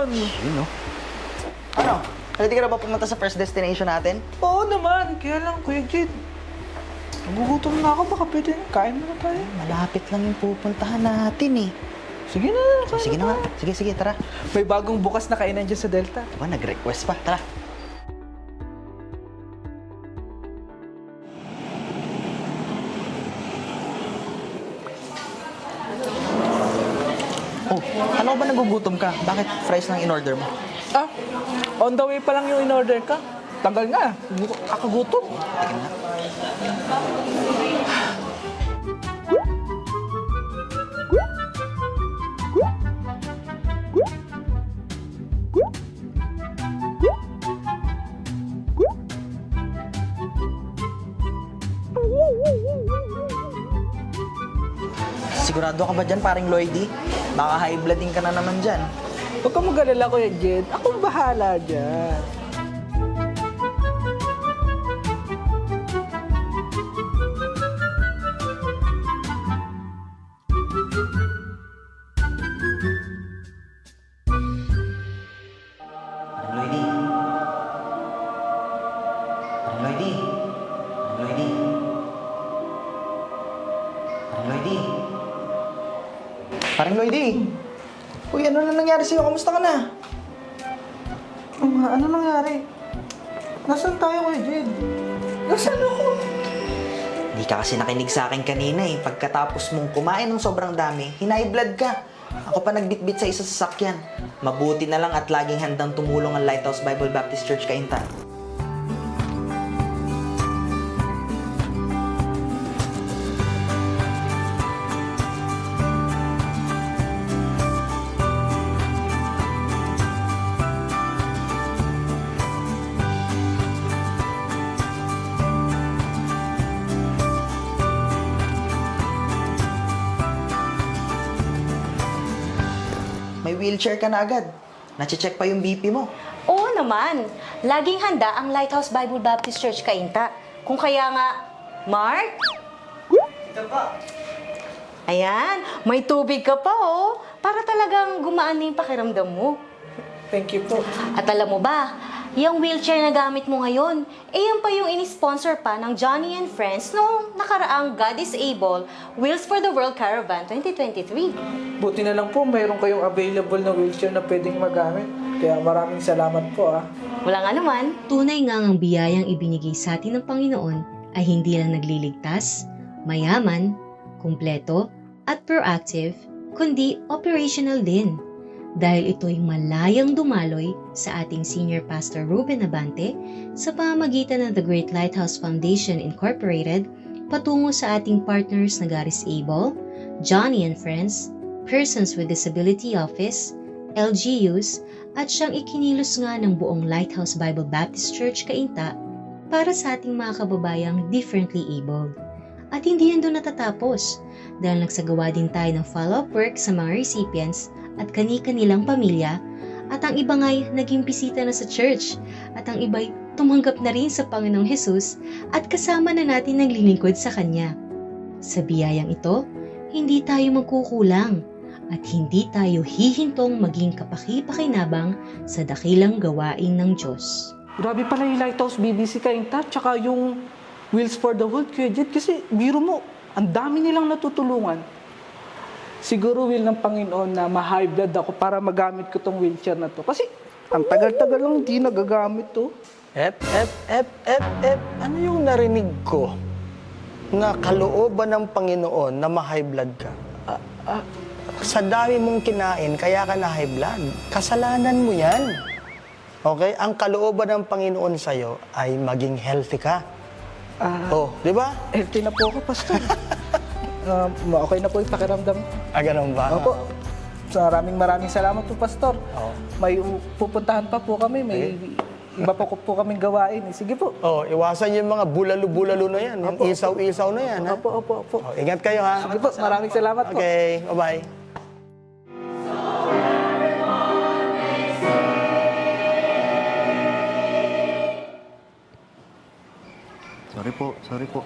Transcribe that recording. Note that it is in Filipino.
naman. Yun, no? Ano? Ready ka na ba pumunta sa first destination natin? Oo naman. Kaya lang, Kuya Jed. Nagugutom na ako. Baka pwede kain mo na tayo. Malapit lang yung pupuntahan natin eh. Sige na. Sige na nga. Sige, tara. May bagong bukas na kainan dyan sa Delta. Diba, nag-request pa. Tara. Oh, ano ba nagugutom ka? Bakit fries lang in-order mo? Ah, on the way pa lang yung in-order ka. Tagal nga. Hindi ko kakagutom. Tingnan nga. Sigurado ka ba dyan, paring Lloydie? Baka high blooding ka na naman dyan. Huwag kang mag-alala, Kuya Jed. Akong bahala dyan. Paring Lloydie. Paring Lloydie. Paring Lloydie. Paring Lloydie. Paring Lloydie. Uy, ano na nangyari sa'yo? Kamusta ka na? Ano nangyari? Nasaan tayo, Kuya Jed? Nasaan ako? Hindi ka kasi nakinig sa akin kanina eh. Pagkatapos mong kumain ng sobrang dami, hinay blood ka. Ako pa nagbitbit sa isa sa sasakyan. Mabuti na lang at laging handang tumulong ang Lighthouse Bible Baptist Church Cainta. May wheelchair ka na agad. Nache-check pa yung BP mo. Oo naman. Laging handa ang Lighthouse Bible Baptist Church Cainta. Kung kaya nga, Mark? Ito pa. Ayan, may tubig ka pa oh. Para talagang gumaan na yung pakiramdam mo. Thank you po. At alam mo ba, yung wheelchair na gamit mo ngayon, yan pa yung ini-sponsor pa ng Johnny and Friends noong nakaraang God is Able Wheels for the World Caravan 2023. Buti na lang po, mayroon kayong available na wheelchair na pwedeng magamit. Kaya maraming salamat po, ah. Wala nga naman. Tunay nga ang biyayang ibinigay sa atin ng Panginoon ay hindi lang nagliligtas, mayaman, kumpleto, at proactive, kundi operational din. Dahil ito'y malayang dumaloy sa ating Senior Pastor Ruben Abante sa pamamagitan ng The Great Lighthouse Foundation Incorporated patungo sa ating partners na God is Able, Johnny and Friends, Persons with Disability Office, LGUs, at siyang ikinilos nga ng buong Lighthouse Bible Baptist Church Cainta para sa ating mga kababayang differently abled. At hindi yan doon natatapos dahil nagsagawa din tayo ng follow-up work sa mga recipients at kani-kanilang pamilya at ang iba nga'y naging bisita na sa church at ang iba'y tumanggap na rin sa Panginoong Hesus at kasama na natin naglilingkod sa Kanya. Sa biyayang ito, hindi tayo magkukulang at hindi tayo hihintong maging kapaki-pakinabang sa dakilang gawain ng Diyos. Grabe pala yung Lighthouse BBC Cainta, tsaka yung Wheels for the World, Kuya Jed. Kasi biro mo, ang dami nilang natutulungan. Siguro will ng Panginoon na ma-high blood ako para magamit ko tong wheelchair na to. Kasi ang tagal-tagal lang hindi nagagamit to. Ano yung narinig ko na kalooban ng Panginoon na ma-high blood ka? Sa dami mong kinain, kaya ka na high blood. Kasalanan mo yan. Okay? Ang kalooban ng Panginoon sa'yo ay maging healthy ka. Di ba? Healthy na po ako, Pastor. Okay na po yung pakiramdam. Ganun ba? Opo. So, maraming salamat po, Pastor. May pupuntahan pa po kami. May iba pa po kaming gawain. Sige po. Iwasan yung mga bulalo-bulalo na yan. Yung isaw-isaw na yan. Ha? Opo. Ingat kayo, ha? Sige po, maraming salamat po. Okay, bye-bye. Sorry po.